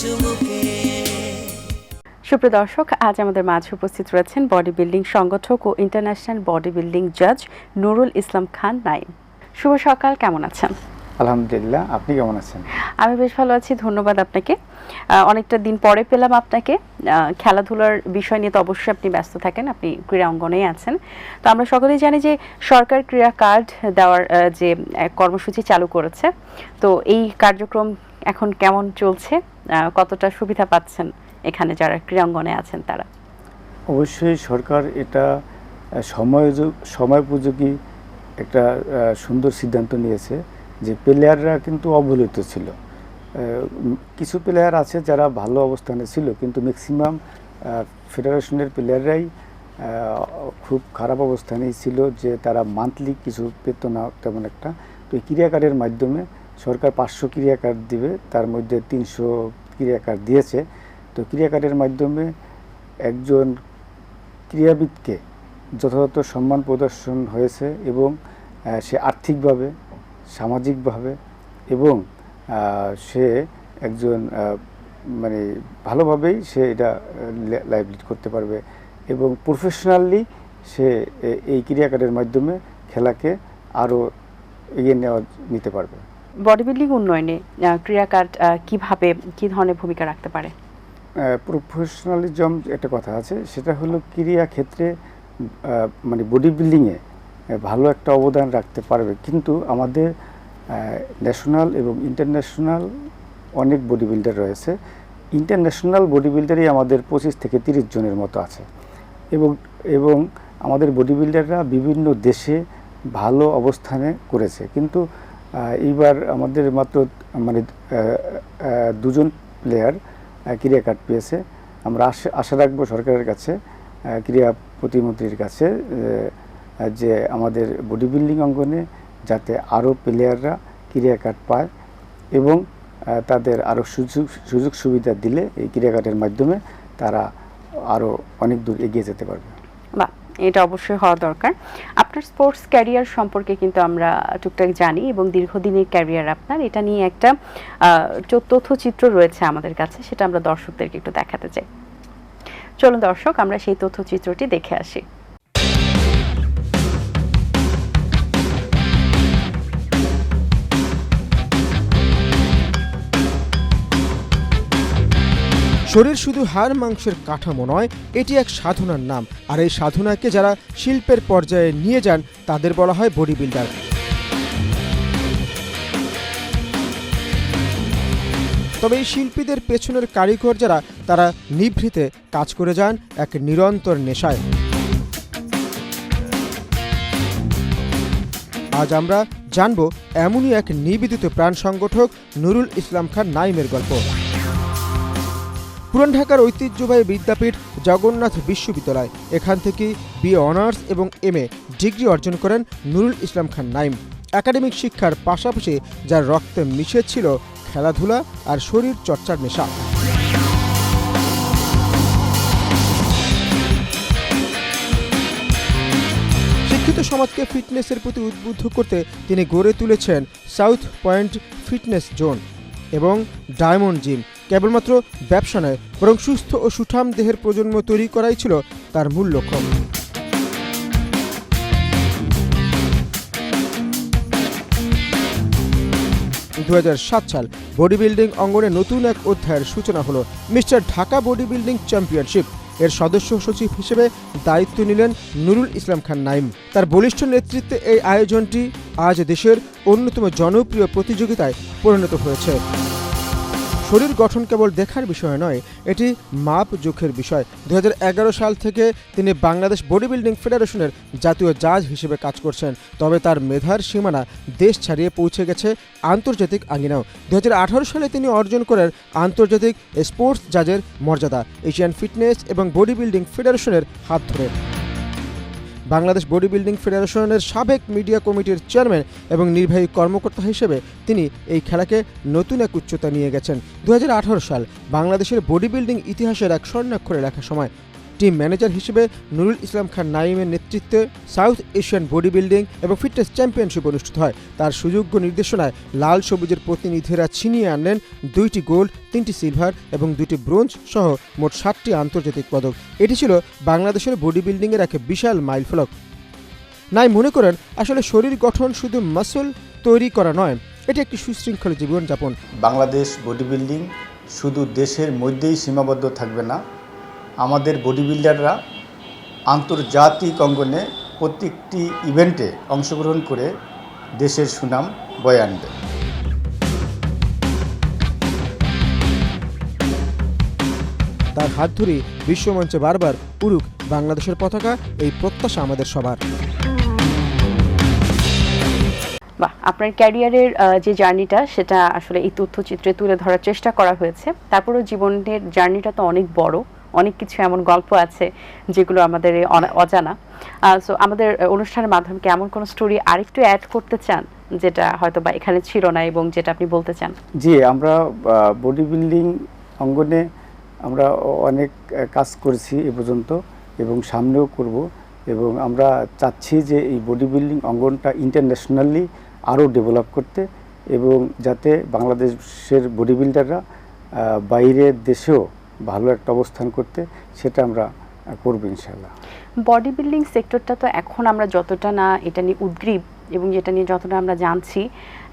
সুমুখে। সুপ্রিয় দর্শক, আজ আমাদের মাঝে উপস্থিত রয়েছেন বডি বিল্ডিং সংগঠক ও ইন্টারন্যাশনাল বডি বিল্ডিং জাজ নুরুল ইসলাম খান নাইম। শুভ সকাল, কেমন আছেন? আলহামদুলিল্লাহ, আপনি কেমন আছেন? আমি বেশ ভালো আছি, ধন্যবাদ আপনাকে। অনেকটা দিন পরে পেলাম আপনাকে। খেলাধুলার বিষয় নিয়ে তো অবশ্যই আপনি ব্যস্ত থাকেন, আপনি ক্রীড়া অঙ্গনেই আছেন। তো আমরা সকলেই জানি যে সরকার ক্রীড়া কার্ড দেওয়ার যে কর্মসূচি চালু করেছে, তো এই কার্যক্রম এখন কেমন চলছে, কতটা সুবিধা পাচ্ছেন এখানে যারা ক্রীড়াঙ্গনে আছেন তারা? অবশ্যই সরকার এটা সময়োপযোগী একটা সুন্দর সিদ্ধান্ত নিয়েছে যে প্লেয়াররা কিন্তু অবহেলিত ছিল। কিছু প্লেয়ার আছে যারা ভালো অবস্থানে ছিল, কিন্তু ম্যাক্সিমাম ফেডারেশনের প্লেয়াররাই খুব খারাপ অবস্থানেই ছিল, যে তারা মান্থলি কিছু পেত না তেমন একটা। তো এই ক্রীড়া কার্ডের মাধ্যমে সরকার 500 ক্রীড়া কার্ড দিবে, তার মধ্যে 300 ক্রীড়া কার্ড দিয়েছে। তো ক্রীড়া কার্ডের মাধ্যমে একজন ক্রীড়াবিদকে যথাযথ সম্মান প্রদর্শন হয়েছে এবং সে আর্থিকভাবে, সামাজিকভাবে এবং সে একজন মানে ভালোভাবেই সে এটা লাইভ লিড করতে পারবে এবং প্রফেশনালি সে এই ক্রীড়া কার্ডের মাধ্যমে খেলাকে আরও এগিয়ে নিতে পারবে। বডি বিল্ডিং উন্নয়নে ক্রীড়া কার্ড কিভাবে, কি ধরনের ভূমিকা রাখতে পারে? প্রফেশনালিজম একটা কথা আছে, সেটা হলো ক্রীড়া ক্ষেত্রে মানে বডি বিল্ডিংয়ে ভালো একটা অবদান রাখতে পারবে, কিন্তু আমাদের ন্যাশনাল এবং ইন্টারন্যাশনাল অনেক বডি বিল্ডার রয়েছে। ইন্টারন্যাশনাল বডি বিল্ডারই আমাদের 25 থেকে 30 জনের মতো আছে এবং আমাদের বডি বিল্ডাররা বিভিন্ন দেশে ভালো অবস্থানে করেছে, কিন্তু এইবার আমাদের মাত্র মানে 2 জন প্লেয়ার ক্রীড়া কার্ড পেয়েছে। আমরা আশা রাখবো সরকারের কাছে, ক্রীড়া প্রতিমন্ত্রীর কাছে, যে আমাদের বডি বিল্ডিং অঙ্গনে যাতে আরও প্লেয়াররা ক্রীড়া কার্ড পায় এবং তাদের আরও সুযোগ সুবিধা দিলে এই ক্রীড়া কার্ডের মাধ্যমে তারা আরও অনেক দূর এগিয়ে যেতে পারবে। বাহ, এটা অবশ্যই হওয়া দরকার। আপনার স্পোর্টস ক্যারিয়ার সম্পর্কে কিন্তু আমরা টুকটাক জানি এবং দীর্ঘদিনের ক্যারিয়ার আপনার, এটা নিয়ে একটা তথ্যচিত্র রয়েছে আমাদের কাছে, সেটা আমরা দর্শকদেরকে একটু দেখাতে চাই। চলুন দর্শক, আমরা সেই তথ্যচিত্রটি দেখে আসি। শরীর শুধু হাড় মাংসের কাঠামো নয়, এটি এক সাধনার নাম। আর এই সাধনাকে যারা শিল্পের পর্যায়ে নিয়ে যান তাদের বলা হয় বডি বিল্ডার। তবে এই শিল্পীদের পেছনের কারিগর যারা, তারা নিভৃতে কাজ করে যান এক নিরন্তর নেশায়। আজ আমরা জানব এমনই এক নিবেদিত প্রাণ সংগঠক নুরুল ইসলাম খান নাইমের গল্প। পুরান ঢাকার ঐতিহ্যবাহী বিদ্যাপীঠ জগন্নাথ বিশ্ববিদ্যালয়, এখান থেকেই বিএ অনার্স এবং এমএ ডিগ্রি অর্জন করেন নুরুল ইসলাম খান নাইম। একাডেমিক শিক্ষার পাশাপাশি যার রক্তে মিশে ছিল খেলাধুলা আর শরীর চর্চার নেশা। শিক্ষিত সমাজকে ফিটনেসের প্রতি উদ্বুদ্ধ করতে তিনি গড়ে তুলেছেন সাউথ পয়েন্ট ফিটনেস জোন এবং ডায়মন্ড জিম। কেবলমাত্র ব্যবসা নয়, বরং সুস্থ ও সুঠাম দেহের প্রজন্ম তৈরি করাই ছিল তার মূল লক্ষ্য। 2007 সাল বডি বিল্ডিং অঙ্গনে নতুন এক অধ্যায়ের সূচনা হলো। Mister Dhaka body building championship এর সদস্য সচিব হিসেবে দায়িত্ব নিলেন নুরুল ইসলাম খান নাইম। তার বলিষ্ঠ নেতৃত্বে এই আয়োজনটি আজ দেশের অন্যতম জনপ্রিয় প্রতিযোগিতায় পরিণত হয়েছে। শরীর গঠন কেবল দেখার বিষয় নয়, এটি মাপ জোখের বিষয়। 2011 সাল থেকে তিনি বাংলাদেশ বডি বিল্ডিং ফেডারেশনের জাতীয় জাজ হিসেবে কাজ করছেন। তবে তার মেধার সীমানা দেশ ছাড়িয়ে পৌঁছে গেছে আন্তর্জাতিক আঙ্গিনাও। 2018 সালে তিনি অর্জন করেন আন্তর্জাতিক স্পোর্টস জাজের মর্যাদা, এশিয়ান ফিটনেস এবং বডি বিল্ডিং ফেডারেশনের হাত ধরে। বাংলাদেশ বডি বিল্ডিং ফেডারেশনের সাবেক মিডিয়া কমিটির চেয়ারম্যান এবং নির্বাহী কর্মকর্তা হিসেবে তিনি এই খেলাকে নতুন এক উচ্চতা নিয়ে গেছেন। 2018 সাল বাংলাদেশের বডি বিল্ডিং ইতিহাসের এক স্বর্ণাক্ষরে লেখা সময়। টিম ম্যানেজার হিসেবে নুরুল ইসলাম খান নাইমের নেতৃত্বে সাউথ এশিয়ান বডি বিল্ডিং এবং ফিটনেস চ্যাম্পিয়নশিপ অনুষ্ঠিত হয়। তার সুযোগ্য নির্দেশনায় লাল সবুজের প্রতিনিধিরা ছিনিয়ে আনলেন 2টি গোল্ড, 3টি সিলভার এবং 2টি ব্রোঞ্জ সহ মোট 7টি আন্তর্জাতিক পদক। এটি ছিল বাংলাদেশের বডি বিল্ডিংয়ের এক বিশাল মাইলফলক। নাইম মনে করেন, আসলে শরীর গঠন শুধু মাসল তৈরি করা নয়, এটি একটি সুশৃঙ্খল জীবনযাপন। বাংলাদেশ বডি বিল্ডিং শুধু দেশের মধ্যেই সীমাবদ্ধ থাকবে না, আমাদের বডি বিল্ডাররা আন্তর্জাতিক অঙ্গনে প্রত্যেকটি ইভেন্টে অংশগ্রহণ করে দেশের সুনাম বয়ে আনবে। তার হাত ধরেই বিশ্বমঞ্চে বারবার উড়ুক বাংলাদেশের পতাকা, এই প্রত্যাশা আমাদের সবার। বাহ, আপনার ক্যারিয়ারের যে জার্নিটা সেটা আসলে এই তথ্যচিত্রে তুলে ধরার চেষ্টা করা হয়েছে। তারপরেও জীবনের জার্নিটা তো অনেক বড়, অনেক কিছু এমন গল্প আছে যেগুলো আমাদের অজানা। সো আমাদের অনুষ্ঠানের মাধ্যমে এমন কোনো স্টোরি আরেকটু অ্যাড করতে চান যেটা হয়তো বা এখানে ছিল না এবং যেটা আপনি বলতে চান? জি, আমরা বডি বিল্ডিং অঙ্গনে আমরা অনেক কাজ করেছি এ পর্যন্ত এবং সামনেও করব, এবং আমরা চাচ্ছি যে এই বডি বিল্ডিং অঙ্গনটা ইন্টারন্যাশনালি আরও ডেভেলপ করতে, এবং যাতে বাংলাদেশের বডি বিল্ডাররা বাইরের দেশেও ভালো একটা অবস্থান করতে, সেটা আমরা করব ইনশাআল্লাহ। বডি বিল্ডিং সেক্টরটা তো এখন আমরা যতটা না এটা নিয়ে উদ্গ্রীব এবং যেটা নিয়ে যতটা আমরা জানছি,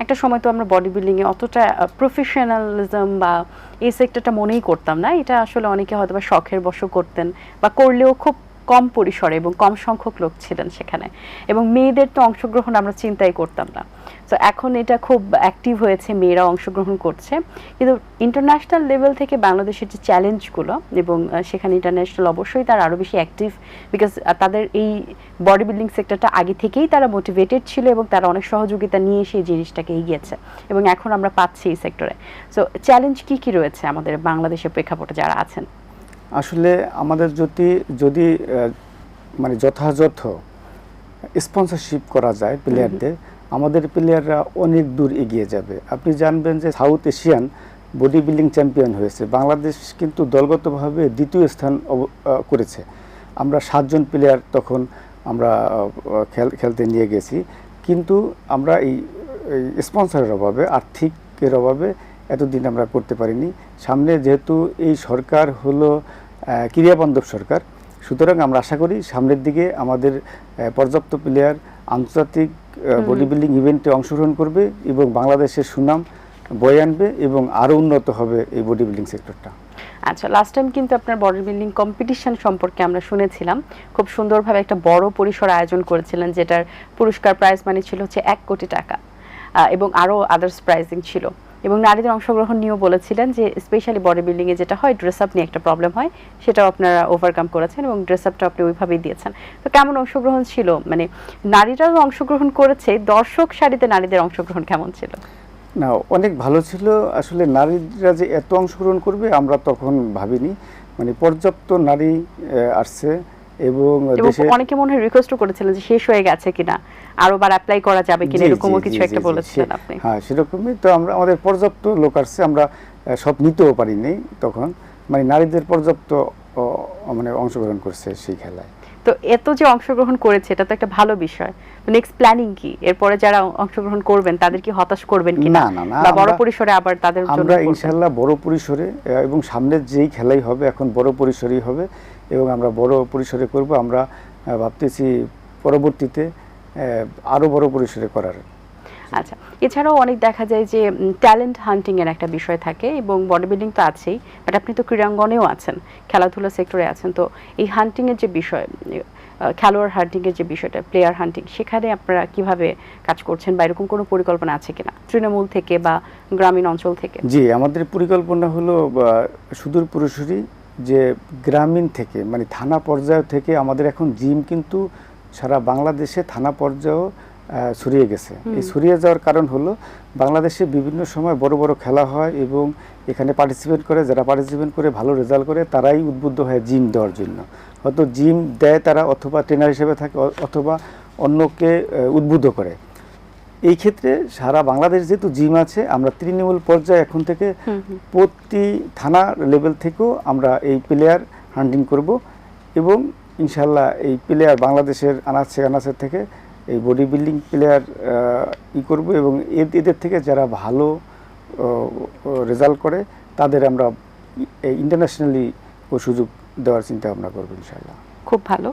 একটা সময় তো আমরা বডি বিল্ডিংয়ে অতটা প্রফেশনালিজম বা এই সেক্টরটা মনেই করতাম না। এটা আসলে অনেকে হয়তো বা শখের বশে করতেন বা করলেও খুব কম পরিসরে এবং কম সংখ্যক লোক ছিলেন সেখানে, এবং মেয়েদের তো অংশগ্রহণ আমরা চিন্তাই করতাম না। তো এখন এটা খুব অ্যাক্টিভ হয়েছে, মেয়েরা অংশগ্রহণ করছে, কিন্তু ইন্টারন্যাশনাল লেভেল থেকে বাংলাদেশের যে চ্যালেঞ্জগুলো, এবং সেখানে ইন্টারন্যাশনাল অবশ্যই তারা আরও বেশি অ্যাক্টিভ, বিকজ তাদের এই বডি বিল্ডিং সেক্টরটা আগে থেকেই তারা মোটিভেটেড ছিল এবং তারা অনেক সহযোগিতা নিয়ে সেই জিনিসটাকে এগিয়েছে, এবং এখন আমরা পাচ্ছি এই সেক্টরে। সো চ্যালেঞ্জ কী কী রয়েছে আমাদের বাংলাদেশের প্রেক্ষাপটে যারা আছেন? আসলে আমাদের যদি মানে যথাযথ স্পন্সরশিপ করা যায় প্লেয়ারদের, আমাদের প্লেয়াররা অনেক দূর এগিয়ে যাবে। আপনি জানবেন যে south Asian body building champion হয়েছে বাংলাদেশ, কিন্তু দলগতভাবে 2য় স্থান করেছে। আমরা 7 জন প্লেয়ার তখন আমরা খেলতে নিয়ে গেছি, কিন্তু আমরা এই স্পন্সরের অভাবে, আর্থিকের অভাবে এতদিন আমরা করতে পারিনি। সামনে যেহেতু এই সরকার হলো ক্রীড়াবান্ধব সরকার, সুতরাং আমরা আশা করি সামনের দিকে আমাদের পর্যাপ্ত প্লেয়ার আন্তর্জাতিক বডি বিল্ডিং ইভেন্টে অংশগ্রহণ করবে এবং বাংলাদেশের সুনাম বয়ে আনবে এবং আরও উন্নত হবে এই বডি বিল্ডিং সেক্টরটা। আচ্ছা, লাস্ট টাইম কিন্তু আপনার বডি বিল্ডিং কম্পিটিশন সম্পর্কে আমরা শুনেছিলাম, খুব সুন্দরভাবে একটা বড় পরিসর আয়োজন করেছিলেন, যেটার পুরস্কার প্রাইজ মানি ছিল হচ্ছে 1 কোটি টাকা, এবং আরও আদার্স প্রাইজিং ছিল, এবং নারীদের অংশগ্রহণ নিয়েও বলেছিলেন যে স্পেশালি বডি বিল্ডিংয়ে যেটা হয়, ড্রেস আপ নিয়ে একটা প্রবলেম হয়, সেটাও আপনারা ওভারকাম করেছেন এবং ড্রেস আপটা আপনি ওইভাবেই দিয়েছেন। তো কেমন অংশগ্রহণ ছিল? মানে নারীরাও অংশগ্রহণ করেছে, দর্শক সারিতে নারীদের অংশগ্রহণ কেমন ছিল? না, অনেক ভালো ছিল। আসলে নারীরা যে এত অংশগ্রহণ করবে আমরা তখন ভাবিনি, মানে পর্যাপ্ত নারী আসছে, এবং অনেকে মনে হয় রিকোয়েস্টও করেছিলেন যে শেষ হয়ে গেছে কিনা, আরো বার অ্যাপ্লাই করা যাবে কিনা, এরকমও কিছু একটা বলেছিলেন আপনি। হ্যাঁ, সেরকমই তো। আমাদের পর্যাপ্ত লোক আসছে, আমরা সব নিতেও পারিনি তখন, মানে নারীদের পর্যাপ্ত মানে অংশগ্রহণ করছে সেই খেলায়। তো এত যে অংশগ্রহণ করেছে এটা তো একটা ভালো বিষয়। নেক্সট প্ল্যানিং কি? এরপরে যারা অংশগ্রহণ করবেন তাদের কি হতাশ করবেন কিনা, বা বড় পরিসরে আবার তাদের জন্য? আমরা ইনশাআল্লাহ বড় পরিসরে, এবং সামনের যেই খেলাই হবে এখন বড় পরিসরেই হবে, এবং আমরা বড় পরিসরে করব। আমরা ভাবতেছি পরবর্তীতে আরো বড় পরিসরে করার। আচ্ছা, এছাড়াও অনেক দেখা যায় যে ট্যালেন্ট হান্টিং এর একটা বিষয় থাকে, এবং বডি বিল্ডিং তো আছেই, বাট আপনি তো ক্রীড়াঙ্গনেও আছেন, খেলাধুলা সেক্টরে আছেন। তো এই হান্টিং এর যে বিষয়, খেলোয়াড় হান্টিং এর যে বিষয়টা, প্লেয়ার হান্টিং, সেখানে আপনারা কিভাবে কাজ করছেন, বা এরকম কোনো পরিকল্পনা আছে কিনা তৃণমূল থেকে বা গ্রামীণ অঞ্চল থেকে? জি, আমাদের পরিকল্পনা হলো সুদূর প্রসারী, যে গ্রামীণ থেকে, মানে থানা পর্যায় থেকে আমাদের এখন জিম কিন্তু সারা বাংলাদেশে থানা পর্যায়েও ছড়িয়ে গেছে। এই ছড়িয়ে যাওয়ার কারণ হলো বাংলাদেশে বিভিন্ন সময় বড় বড় খেলা হয় এবং এখানে পার্টিসিপেট করে, যারা পার্টিসিপেট করে ভালো রেজাল্ট করে তারাই উদ্বুদ্ধ হয় জিম দেওয়ার জন্য। হয়তো জিম দেয় তারা, অথবা ট্রেনার হিসেবে থাকে, অথবা অন্যকে উদ্বুদ্ধ করে। এই ক্ষেত্রে সারা বাংলাদেশ যেহেতু জিম আছে, আমরা তৃণমূল পর্যায়ে এখন থেকে প্রতি থানা লেভেল থেকেও আমরা এই প্লেয়ার হান্টিং করব, এবং ইনশাল্লাহ এই প্লেয়ার বাংলাদেশের আনাচে থেকে এই বডি বিল্ডিং প্লেয়ার করব এবং এদের থেকে যারা ভালো রেজাল্ট করে তাদের আমরা ইন্টারন্যাশনালি সুযোগ দেওয়ার চিন্তা ভাবনা করবো ইনশাল্লাহ। খুব ভালো।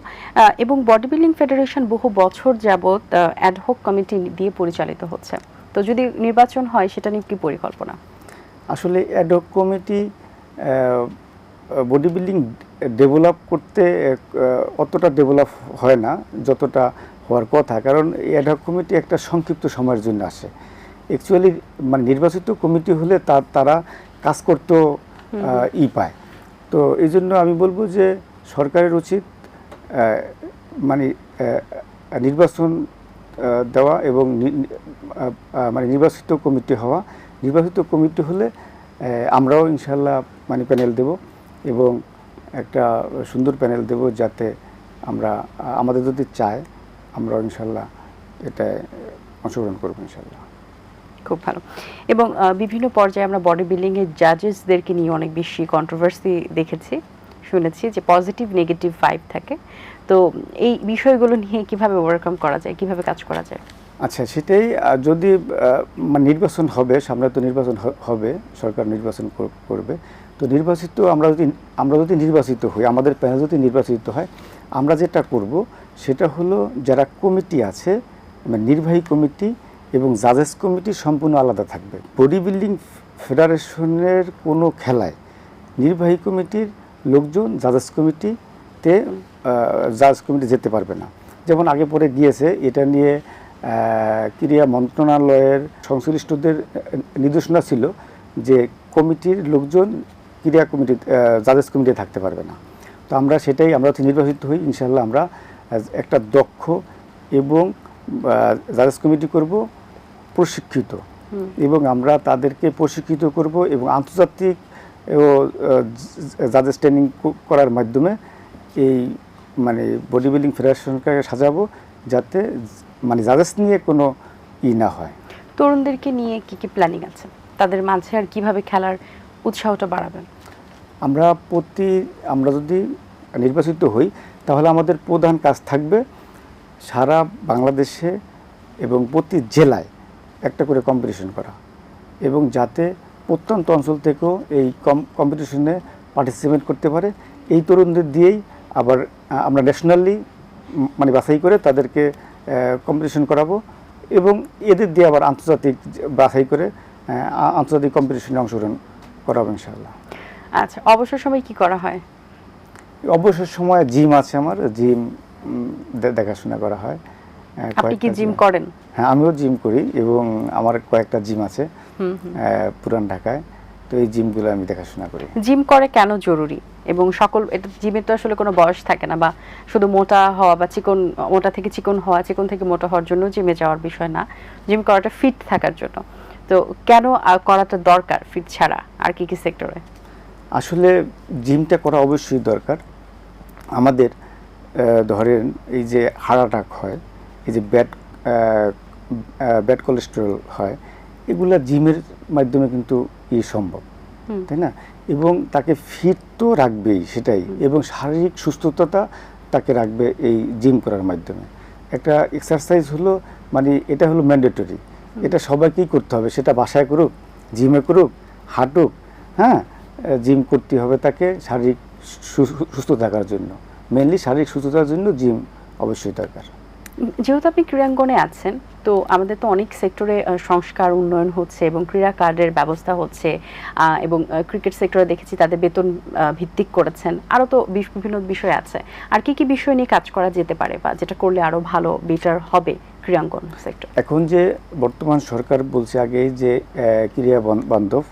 এবং বডি বিল্ডিং ফেডারেশন বহু বছর যাবৎ অ্যাডহক কমিটি দিয়ে পরিচালিত হচ্ছে, তো যদি নির্বাচন হয় সেটা নিয়ে কি পরিকল্পনা? আসলে ad hoc committee body building develop করতে অতটা ডেভেলপ হয় না যতটা হওয়ার কথা, কারণ অ্যাডহক কমিটি একটা সংক্ষিপ্ত সময়ের জন্য আসে। অ্যাকচুয়ালি মানে নির্বাচিত কমিটি হলে তারা কাজ করতেও পায়। তো এই জন্য আমি বলবো যে সরকারের উচিত মানে নির্বাচন দেওয়া এবং মানে নির্বাচিত কমিটি হওয়া। নির্বাচিত কমিটি হলে আমরাও ইনশাল্লাহ মানে প্যানেল দেব এবং একটা সুন্দর প্যানেল দেব, যাতে আমরা আমাদের যদি চায় আমরা ইনশাল্লাহ এটা অংশগ্রহণ করবো ইনশাল্লাহ। খুব ভালো। এবং বিভিন্ন পর্যায়ে আমরা বডি বিল্ডিং এর জাজেসদেরকে নিয়ে অনেক বেশি কন্ট্রোভার্সি দেখেছি, শুনেছি যে পজিটিভ নেগেটিভ ভাইব থাকে। তো এই বিষয়গুলো নিয়ে কিভাবে ওভারকাম করা যায়, কিভাবে কাজ করা যায়? আচ্ছা, সেটাই যদি মানে নির্বাচন হবে, সামনে তো নির্বাচন হবে, সরকার নির্বাচন করবে, তো নির্বাচিত আমরা যদি নির্বাচিত হই, আমাদের প্যানেল যদি নির্বাচিত হয়, আমরা যেটা করব সেটা হলো যারা কমিটি আছে মানে নির্বাহী কমিটি এবং জাজেস কমিটি সম্পূর্ণ আলাদা থাকবে। বডি বিল্ডিং ফেডারেশনের কোনো খেলায় নির্বাহী কমিটির লোকজন জাজেস কমিটি যেতে পারবে না। যেমন আগে পরে গিয়েছে, এটা নিয়ে ক্রীড়া মন্ত্রণালয়ের সংশ্লিষ্টদের নির্দেশনা ছিল যে কমিটির লোকজন ক্রীড়া কমিটি জাজেস কমিটি থাকতে পারবে না। তো আমরা যদি নির্বাচিত হই ইনশাল্লাহ আমরা একটা দক্ষ এবং জাজেস কমিটি করব প্রশিক্ষিত, এবং আমরা তাদেরকে প্রশিক্ষিত করব এবং আন্তর্জাতিক জাজেস ট্রেনিং করার মাধ্যমে এই মানে বডি বিল্ডিং ফেডারেশনকে সাজাবো, যাতে মানে জাজেস নিয়ে কোনো না হয়। তরুণদেরকে নিয়ে কি কি প্ল্যানিং আছে, তাদের মাঝে আর কিভাবে খেলার উৎসাহটা বাড়াবেন? আমরা যদি নির্বাচিত হই তাহলে আমাদের প্রধান কাজ থাকবে সারা বাংলাদেশে এবং প্রতি জেলায় একটা করে কম্পিটিশন করা, এবং যাতে প্রত্যন্ত অঞ্চল থেকেও এই কম্পিটিশনে পার্টিসিপেট করতে পারে। এই তরুণদের দিয়েই আবার আমরা ন্যাশনালি মানে বাছাই করে তাদেরকে কম্পিটিশন করাবো, এবং এদের দিয়ে আবার আন্তর্জাতিক বাছাই করে আন্তর্জাতিক কম্পিটিশনে অংশগ্রহণ করাবো ইনশাআল্লাহ। আচ্ছা, অবসর সময় কি করা হয়? অবসর সময় জিম আছে, আমার জিম দেখাশোনা করা হয়। আপনি কি জিম করেন? হ্যাঁ, আমিও জিম করি এবং আমার কয়েকটা জিম আছে পুরান ঢাকায়, তো এই জিমগুলো আমি দেখাশোনা করি। জিম করে কেন জরুরি? এবং এটা জিমের তো আসলে কোনো বয়স থাকে না, বা শুধু মোটা হওয়া বা মোটা থেকে চিকন হওয়া, চিকন থেকে মোটা হওয়ার জন্য জিমে যাওয়ার বিষয় না, জিম করাটা ফিট থাকার জন্য। তো কেন করাটা দরকার ফিট ছাড়া আর কি কি সেক্টরে? আসলে জিমটা করা অবশ্যই দরকার। আমাদের ধরেন এই যে হার্ট অ্যাটাক হয়, এই যে ব্যাড কোলেস্টেরল হয়, এগুলা জিমের মাধ্যমে কিন্তু সম্ভব, তাই না? এবং তাকে ফিট তো রাখবেই সেটাই, এবং শারীরিক সুস্থতা তাকে রাখবে এই জিম করার মাধ্যমে। একটা এক্সারসাইজ হলো মানে এটা হলো ম্যান্ডেটরি, এটা সবাইকেই করতে হবে, সেটা বাসায় করুক, জিমে করুক, হাঁটুক, হ্যাঁ, জিম করতে হবে তাকে শারীরিক সুস্থ থাকার জন্য। মেনলি শারীরিক সুস্থতার জন্য জিম অবশ্যই দরকার। যেহেতু আপনি ক্রীড়াঙ্গনে আছেন, তো আমাদের তো অনেক সেক্টরে সংস্কার উন্নয়ন হচ্ছে এবং ক্রীড়া কার্ডের ব্যবস্থা হচ্ছে, এবং ক্রিকেট সেক্টরে দেখেছি তাদের বেতন ভিত্তিক করেছেন, আরও তো বিভিন্ন বিষয় আছে। আর কি কি বিষয় নিয়ে কাজ করা যেতে পারে, বা যেটা করলে আরও ভালো বেটার হবে ক্রীড়াঙ্গন সেক্টর? এখন যে বর্তমান সরকার বলছে আগে যে ক্রীড়া বান্ধব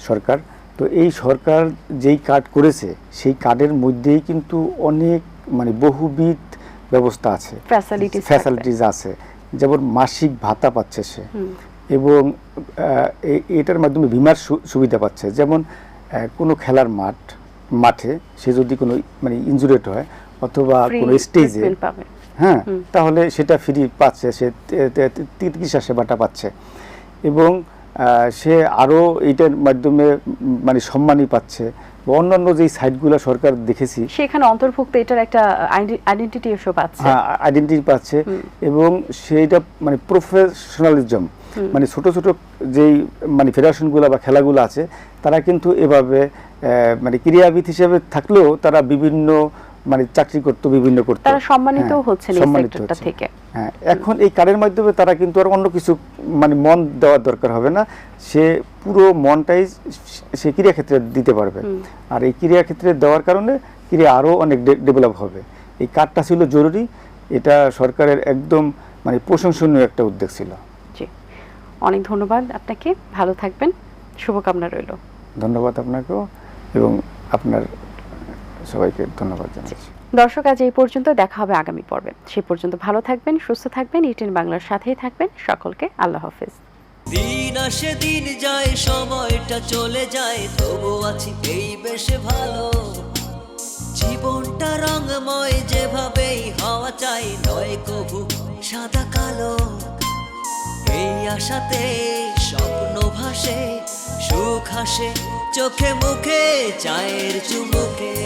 সরকার, তো এই সরকার যেই কার্ড করেছে সেই কার্ডের মধ্যেই কিন্তু অনেক মানে বহুবিধ ব্যবস্থা আছে, ফ্যাসিলিটিস আছে। যেমন মাসিক ভাতা পাচ্ছে সে, এবং এটার মাধ্যমে বীমার সুবিধা পাচ্ছে। যেমন কোনো খেলার মাঠে সে যদি কোনো মানে ইনজুরেড হয় অথবা কোনো স্টেজে, হ্যাঁ, তাহলে সেটা ফ্রি পাচ্ছে, সে চিকিৎসা সেবাটা পাচ্ছে। এবং সে আরও এইটার মাধ্যমে মানে সম্মানই পাচ্ছে। অন্যান্য যেই সাইটগুলো সরকার দেখেছি সেখানে অন্তর্ভুক্ত এটার একটা আইডেন্টিটি এসব পাচ্ছে, হ্যাঁ আইডেন্টিটি পাচ্ছে, এবং সেইটা মানে প্রফেশনালিজম, মানে ছোট ছোট যেই মানে ফেডারেশনগুলো বা খেলাগুলো আছে তারা কিন্তু এভাবে মানে ক্রীড়াবিদ হিসেবে থাকলেও তারা বিভিন্ন মানে চাকরি করতো, বিভিন্ন করতো, তারা সম্মানিত হচ্ছেন এই সেক্টরটা থেকে। হ্যাঁ, এখন এই কার্ডের মাধ্যমে তারা কিন্তু আর অন্য কিছু মানে মন দেওয়ার দরকার হবে না, সে পুরো মনটাই সে ক্রীড়াক্ষেত্রে দিতে পারবে। আর এই ক্রীড়াক্ষেত্রে দেওয়ার কারণে ক্রীড়া আরও অনেক ডেভেলপ হবে। এই কার্ডটা ছিল জরুরি, এটা সরকারের একদম মানে প্রশংসনীয় একটা উদ্যোগ ছিল। জি, অনেক ধন্যবাদ আপনাকে, ভালো থাকবেন, শুভকামনা রইল। ধন্যবাদ আপনাকেও, এবং আপনার সবাইকে ধন্যবাদ জানাচ্ছি। দর্শক, আজ এই পর্যন্ত, দেখা হবে আগামী পর্বে। সে পর্যন্ত ভালো থাকবেন, সুস্থ থাকবেন, ইটিএন বাংলার সাথেই থাকবেন। সকলকে আল্লাহ হাফেজ। দিন আসে দিন যায়, সময়টা চলে যায়, তবু আছি এই বেশ ভালো। জীবনটা রঙময়, যেভাবেই হওয়া চাই, নয় কভু সাদা কালো। এই আশাতে স্বপ্ন ভাসে, সুখ হাসে চোখে মুখে, চায়ের চুমুকে।